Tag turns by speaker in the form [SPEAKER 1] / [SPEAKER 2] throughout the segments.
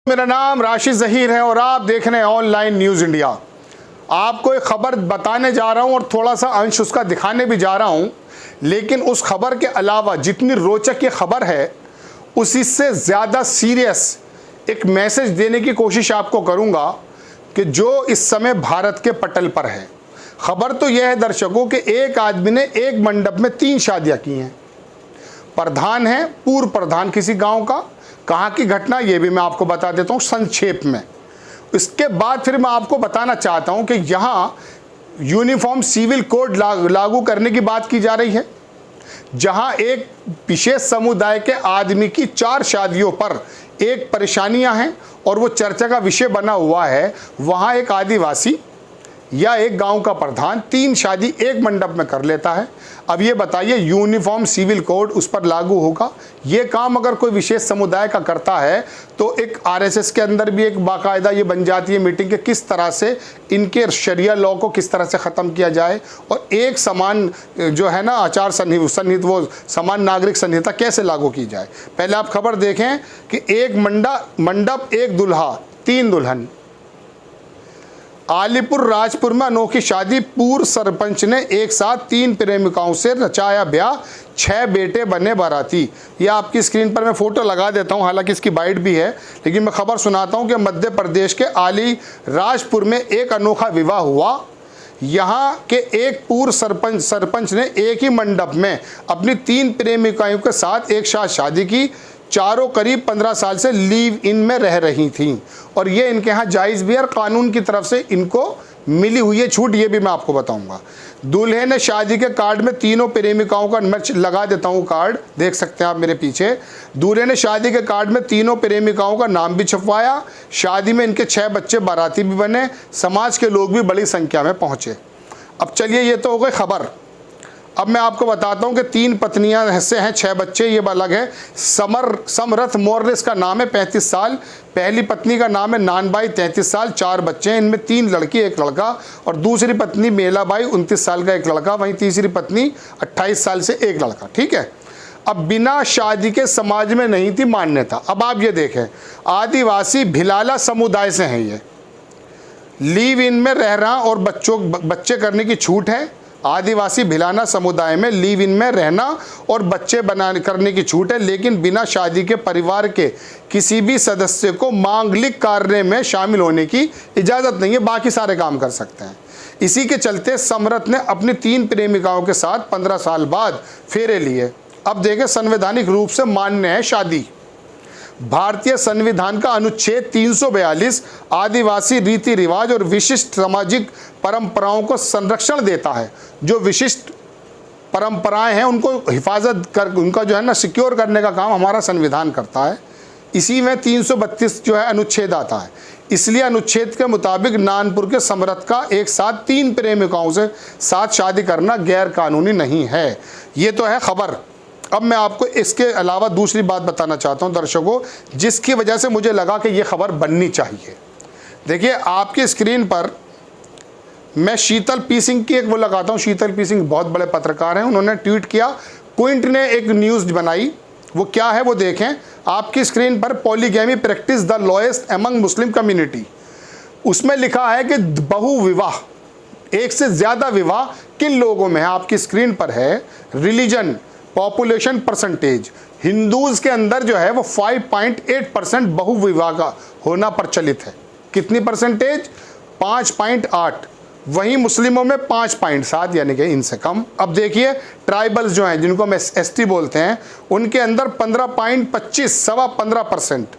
[SPEAKER 1] मेरा नाम राशिद ज़हीर है और आप देख रहे हैं ऑनलाइन न्यूज़ इंडिया। आपको एक खबर बताने जा रहा हूं और थोड़ा सा अंश उसका दिखाने भी जा रहा हूं, लेकिन उस खबर के अलावा जितनी रोचक ये खबर है उसी से ज़्यादा सीरियस एक मैसेज देने की कोशिश आपको करूंगा कि जो इस समय भारत के पटल पर है। खबर तो यह है दर्शकों कि एक आदमी ने एक मंडप में 3 शादियां की हैं। प्रधान है, पूर्व प्रधान किसी गांव का। कहाँ की घटना ये भी मैं आपको बता देता हूँ संक्षेप में। इसके बाद फिर मैं आपको बताना चाहता हूँ कि यहाँ यूनिफॉर्म सिविल कोड लागू करने की बात की जा रही है, जहाँ एक विशेष समुदाय के आदमी की 4 शादियों पर एक परेशानियाँ हैं और वो चर्चा का विषय बना हुआ है। वहाँ एक आदिवासी या एक गांव का प्रधान 3 शादी एक मंडप में कर लेता है। अब ये बताइए, यूनिफॉर्म सिविल कोड उस पर लागू होगा? ये काम अगर कोई विशेष समुदाय का करता है तो एक आरएसएस के अंदर भी एक बाकायदा ये बन जाती है मीटिंग के किस तरह से इनके शरिया लॉ को किस तरह से ख़त्म किया जाए और एक समान जो है ना आचार संहिता वो समान नागरिक संहिता कैसे लागू की जाए। पहले आप खबर देखें कि एक मंडप एक दुल्हा 3 दुल्हन। आलीपुर राजपुर में अनोखी शादी, पूर्व सरपंच ने एक साथ 3 प्रेमिकाओं से रचाया ब्याह, 6 बेटे बने बाराती। ये आपकी स्क्रीन पर मैं फोटो लगा देता हूं, हालांकि इसकी बाइट भी है, लेकिन मैं खबर सुनाता हूं कि मध्य प्रदेश के आली राजपुर में एक अनोखा विवाह हुआ। यहाँ के एक पूर्व सरपंच ने एक ही मंडप में अपनी 3 प्रेमिकाओं के साथ एक साथ शादी की। चारों करीब 15 साल से लीव इन में रह रही थीं और ये इनके यहाँ जायज़ भी है और कानून की तरफ से इनको मिली हुई है छूट, ये भी मैं आपको बताऊंगा। दूल्हे ने शादी के कार्ड में तीनों प्रेमिकाओं का, मैं लगा देता हूँ कार्ड, देख सकते हैं आप मेरे पीछे। दूल्हे ने शादी के कार्ड में तीनों प्रेमिकाओं का नाम भी छपवाया। शादी में इनके 6 बच्चे बाराती भी बने। समाज के लोग भी बड़ी संख्या में पहुँचे। अब चलिए, ये तो हो गई खबर। अब मैं आपको बताता हूं कि 3 पत्नियां से हैं, 6 बच्चे, ये अलग है। समरथ मौर्य इसका नाम है, 35 साल। पहली पत्नी का नाम है नानबाई, 33 साल, 4 बच्चे हैं, इनमें 3 लड़की 1 लड़का। और दूसरी पत्नी मेलाबाई, 29 साल का 1 लड़का। वहीं तीसरी पत्नी 28 साल से 1 लड़का। ठीक है। अब बिना शादी के समाज में नहीं थी मान्यता। अब आप ये देखें, आदिवासी भिलाला समुदाय से हैं, ये लीव इन में रह रहा और बच्चे करने की छूट है। आदिवासी भिलाना समुदाय में लीव इन में रहना और बच्चे करने की छूट है, लेकिन बिना शादी के परिवार के किसी भी सदस्य को मांगलिक कार्य में शामिल होने की इजाज़त नहीं है, बाकी सारे काम कर सकते हैं। इसी के चलते समरथ ने अपनी 3 प्रेमिकाओं के साथ 15 साल बाद फेरे लिए। अब देखें, संवैधानिक रूप से मान्य है शादी। भारतीय संविधान का अनुच्छेद 342 आदिवासी रीति रिवाज और विशिष्ट सामाजिक परंपराओं को संरक्षण देता है। जो विशिष्ट परंपराएं हैं उनको हिफाजत कर, उनका जो है ना सिक्योर करने का काम हमारा संविधान करता है। इसी में 332 जो है अनुच्छेद आता है। इसलिए अनुच्छेद के मुताबिक नानपुर के समरथ का एक साथ 3 प्रेमिकाओं से साथ शादी करना गैर कानूनी नहीं है। ये तो है खबर। अब मैं आपको इसके अलावा दूसरी बात बताना चाहता हूं दर्शकों, जिसकी वजह से मुझे लगा कि ये खबर बननी चाहिए। देखिए, आपकी स्क्रीन पर मैं शीतल पी सिंह की एक वो लगाता हूं। शीतल पी सिंह बहुत बड़े पत्रकार हैं, उन्होंने ट्वीट किया। क्विंट ने एक न्यूज़ बनाई, वो क्या है वो देखें आपकी स्क्रीन पर। Polygamy practice the lowest among Muslim community. उसमें लिखा है कि बहु विवाह, एक से ज़्यादा विवाह किन लोगों में है, आपकी स्क्रीन पर है। रिलीजन, पॉपुलेशन परसेंटेज, हिंदूज के अंदर जो है वो 5.8% बहुविवाह का होना प्रचलित है। कितनी परसेंटेज? 5.8। वहीं मुस्लिमों में 5.7, यानी कि इनसे कम। अब देखिए, ट्राइबल्स जो हैं जिनको हम एसटी बोलते हैं, उनके अंदर 15.25, 15.25%।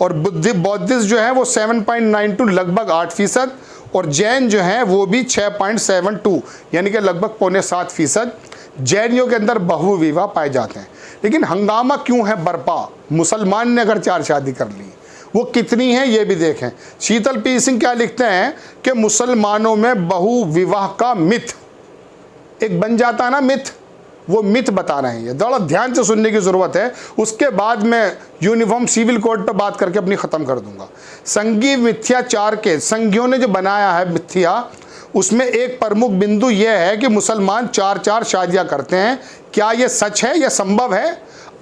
[SPEAKER 1] और बौद्धिस्ट जो है वो 7.92, लगभग 8%। और जैन जो है वो भी 6.72, यानी कि लगभग 6.25%। जैनियों के अंदर बहुविवाह पाए जाते हैं। लेकिन हंगामा क्यों है बरपा? मुसलमान ने अगर 4 शादी कर ली, वो कितनी है ये भी देखें। शीतल पी सिंह क्या लिखते हैं कि मुसलमानों में बहुविवाह का मिथ एक बन जाता है ना, मिथ, वो मिथ बता रहे हैं। ये थोड़ा ध्यान से सुनने की ज़रूरत है। उसके बाद मैं यूनिफॉर्म सिविल कोड पर बात करके अपनी ख़त्म कर दूंगा। संघीय मिथ्याचार के संघियों ने जो बनाया है मिथ्या, उसमें एक प्रमुख बिंदु यह है कि मुसलमान 4 शादियां करते हैं। क्या यह सच है या संभव है?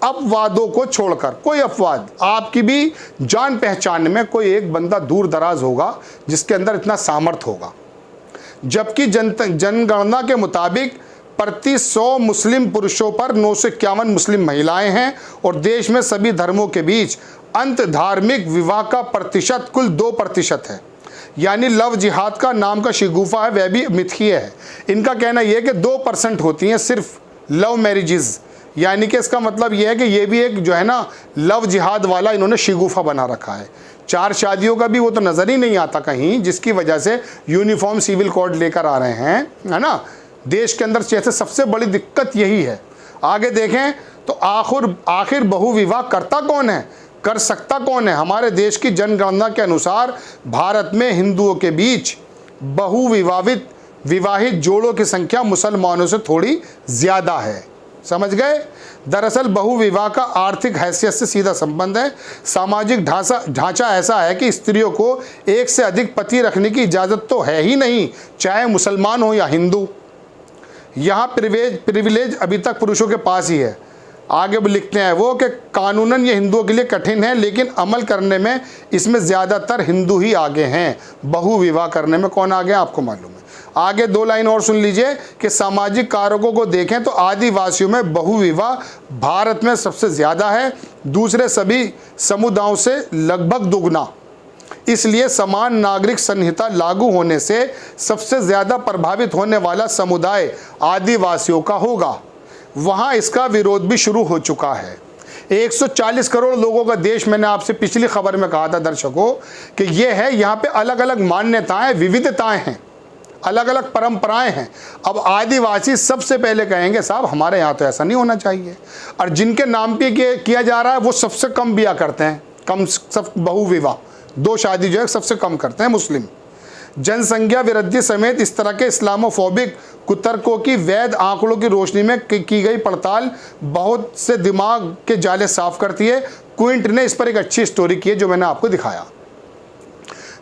[SPEAKER 1] अपवादों को छोड़कर, कोई अपवाद, आपकी भी जान पहचान में कोई एक बंदा दूर दराज होगा जिसके अंदर इतना सामर्थ्य होगा। जबकि जनगणना के मुताबिक प्रति 100 मुस्लिम पुरुषों पर 951 मुस्लिम महिलाएं हैं और देश में सभी धर्मों के बीच अंत धार्मिक विवाह का प्रतिशत कुल 2% है। यानी लव जिहाद का नाम का शिगुफा है वह भी मिथकीय है। इनका कहना यह है कि 2% होती हैं सिर्फ लव मैरिजेस, यानी कि इसका मतलब यह है कि ये भी एक जो है ना लव जिहाद वाला इन्होंने शिगुफा बना रखा है। 4 शादियों का भी वो तो नज़र ही नहीं आता कहीं, जिसकी वजह से यूनिफॉर्म सिविल कोड लेकर आ रहे हैं, है ना। देश के अंदर जैसे सबसे बड़ी दिक्कत यही है। आगे देखें तो आखिर बहुविवाह करता कौन है, कर सकता कौन है। हमारे देश की जनगणना के अनुसार भारत में हिंदुओं के बीच विवाहित जोड़ों की संख्या मुसलमानों से थोड़ी ज़्यादा है। समझ गए। दरअसल बहुविवाह का आर्थिक हैसियत से सीधा संबंध है। सामाजिक ढांचा ऐसा है कि स्त्रियों को एक से अधिक पति रखने की इजाज़त तो है ही नहीं, चाहे मुसलमान हो या हिंदू। यहाँ प्रिविलेज अभी तक पुरुषों के पास ही है। आगे भी लिखते हैं वो कि कानूनन ये हिंदुओं के लिए कठिन है, लेकिन अमल करने में इसमें ज़्यादातर हिंदू ही आगे हैं। बहुविवाह करने में कौन आगे हैं आपको मालूम है। आगे 2 लाइन और सुन लीजिए कि सामाजिक कारकों को देखें तो आदिवासियों में बहुविवाह भारत में सबसे ज़्यादा है, दूसरे सभी समुदायों से लगभग दुगना। इसलिए समान नागरिक संहिता लागू होने से सबसे ज़्यादा प्रभावित होने वाला समुदाय आदिवासियों का होगा। वहाँ इसका विरोध भी शुरू हो चुका है। 140 करोड़ लोगों का देश, मैंने आपसे पिछली खबर में कहा था दर्शकों कि ये है, यहाँ पे अलग अलग मान्यताएं, विविधताएं हैं, अलग अलग परंपराएं हैं। अब आदिवासी सबसे पहले कहेंगे साहब हमारे यहाँ तो ऐसा नहीं होना चाहिए, और जिनके नाम पे किया जा रहा है वो सबसे कम ब्याह करते हैं, सब बहुविवाह 2 शादी जो है सबसे कम करते हैं मुस्लिम। जनसंख्या वृद्धि समेत इस तरह के इस्लामोफोबिक कुतर्कों की वैध आंकड़ों की रोशनी में की गई पड़ताल बहुत से दिमाग के जाले साफ करती है। क्विंट ने इस पर एक अच्छी स्टोरी की है जो मैंने आपको दिखाया।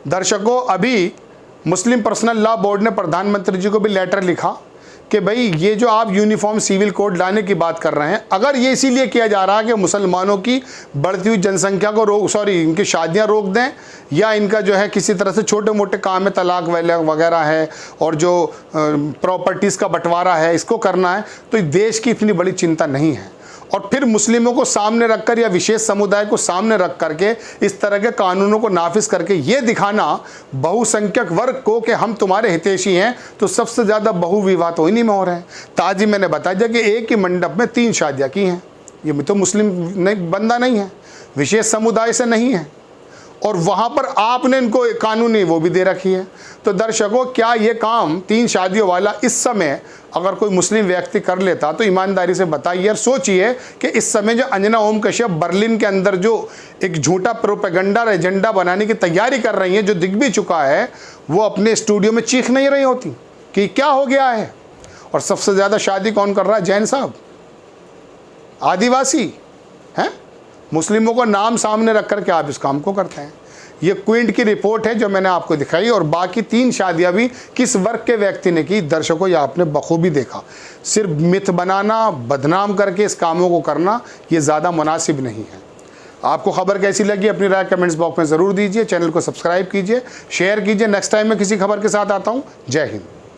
[SPEAKER 1] दर्शकों, अभी मुस्लिम पर्सनल लॉ बोर्ड ने प्रधानमंत्री जी को भी लेटर लिखा कि भाई ये जो आप यूनिफॉर्म सिविल कोड लाने की बात कर रहे हैं, अगर ये इसीलिए किया जा रहा है कि मुसलमानों की बढ़ती हुई जनसंख्या को इनकी शादियां रोक दें, या इनका जो है किसी तरह से छोटे मोटे काम में तलाक वगैरह है और जो प्रॉपर्टीज़ का बंटवारा है इसको करना है, तो देश की इतनी बड़ी चिंता नहीं है। और फिर मुस्लिमों को सामने रखकर या विशेष समुदाय को सामने रख करके इस तरह के कानूनों को नाफिज करके ये दिखाना बहुसंख्यक वर्ग को कि हम तुम्हारे हितैषी हैं, तो सबसे ज़्यादा बहुविवाह तो इन्हीं में हो रहे हैं। ताजी मैंने बताया कि एक ही मंडप में 3 शादियाँ की हैं, ये तो मुस्लिम बंदा नहीं है, विशेष समुदाय से नहीं है, और वहाँ पर आपने इनको कानूनी वो भी दे रखी है। तो दर्शकों, क्या ये काम 3 शादियों वाला इस समय अगर कोई मुस्लिम व्यक्ति कर लेता तो ईमानदारी से बताइए और सोचिए कि इस समय जो अंजना ओम कश्यप बर्लिन के अंदर जो एक झूठा प्रोपेगेंडा एजेंडा बनाने की तैयारी कर रही हैं, जो दिख भी चुका है, वो अपने स्टूडियो में चीख नहीं रही होती कि क्या हो गया है। और सबसे ज़्यादा शादी कौन कर रहा है? जैन साहब, आदिवासी हैं। मुस्लिमों को नाम सामने रख कर के आप इस काम को करते हैं। ये क्विंट की रिपोर्ट है जो मैंने आपको दिखाई, और बाकी 3 शादियां भी किस वर्ग के व्यक्ति ने की, दर्शकों ये आपने बखूबी देखा। सिर्फ मिथ बनाना, बदनाम करके इस कामों को करना, ये ज़्यादा मुनासिब नहीं है। आपको खबर कैसी लगी अपनी राय कमेंट्स बॉक्स में ज़रूर दीजिए। चैनल को सब्सक्राइब कीजिए, शेयर कीजिए। नेक्स्ट टाइम मैं किसी खबर के साथ आता हूँ। जय हिंद।